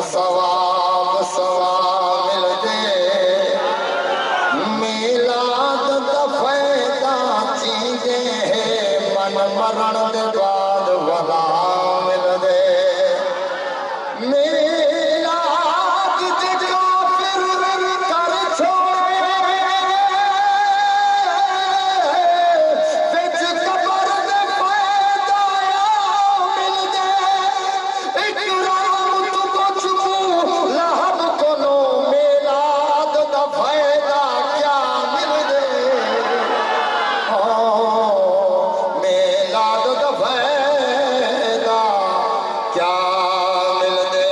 ثواب ثواب مل دے میلاد دا فائدہ چیزے من مرن دے بعد ولا مل دے میلاد دے کافر کر چھوڑے وچ قبر دے فائدہ مل دے اکرام تو کچھ لہب کولو میلاد دا فائدہ کیا مل دے میلاد دا فائدہ کیا مل دے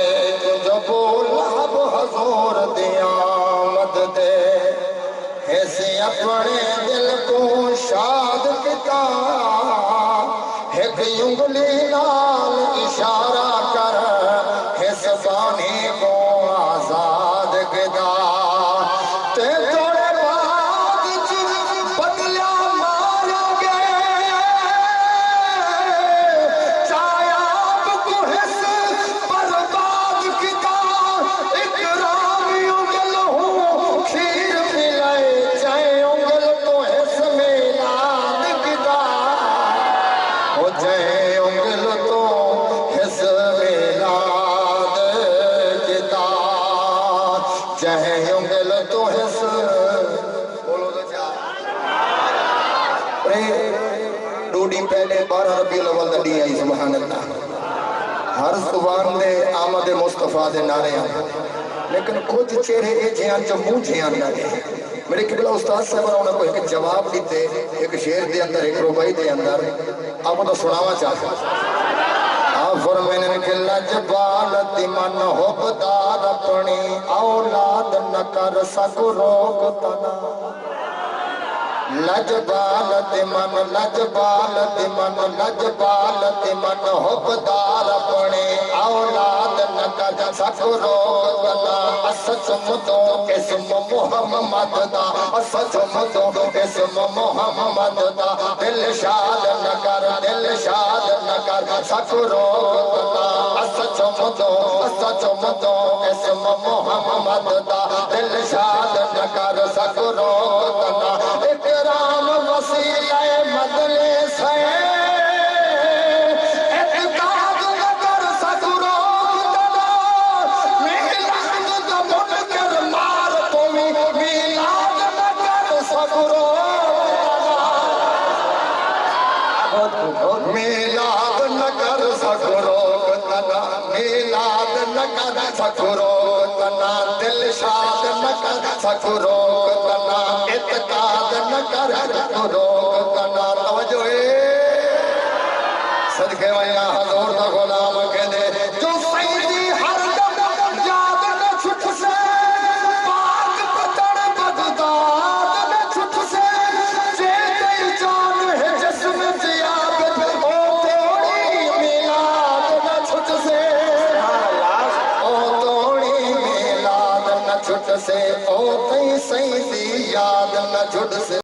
جب لہب حضور دی آمد دے ایسے اپنے دل کو شاد کتا ایک انگلی نال اشارہ کر اس بانی کو آزاد کتا تے تھوڑے بعد بدلیا ماریں گے چاہے آپ کو حص برباد کتا اکرام انگل ہوں کھیر پلائے چاہے انگل تو حص میلاد کتا ہو جائے انگل تو حص میلاد کتا چاہے انگل تو حص بولو تو چاہے ڈوڈی پہلے 12 ربیع الاول دا ڈی آئی سبحان اللہ ہر زبان دے آمد مصطفیٰ دے نعرے ہیں لیکن کچھ چہرے اے جہاں جو منہ جہاں نہ دے میرے قبلہ استاد صاحب نے انہوں کو ایک جواب دیتے ایک شعر دے اندر ایک ربائی دے اندر آپ کو تو سناوا چاہتا آپ فرمائیں کہ لجبال من حبدار اپنی اولاد نہ کر سکو روک تنا لجبال من لجبال من لجبال من حبدار اپنے اولاد نہ کر سکو روک تنا اسچم تو اسم محمد دا اسچم تو اسم محمد دا دل شاد نہ کر سکو روک تنا اسچم تو اسم محمد دا دل شاد نہ کر سکو روک تنا اکرام وسیلہ مجلس ہے اعتقاد نہ کر سکو روک تنا میلاد دا منکر مار تو میلاد نہ کر سکو روک تنا میلاد نہ کر سکو روک تنا میلاد نہ کر سکو روک تنا دل شاد نہ کر سکو روک تنا اعتقاد نہ کر سکو روک تنا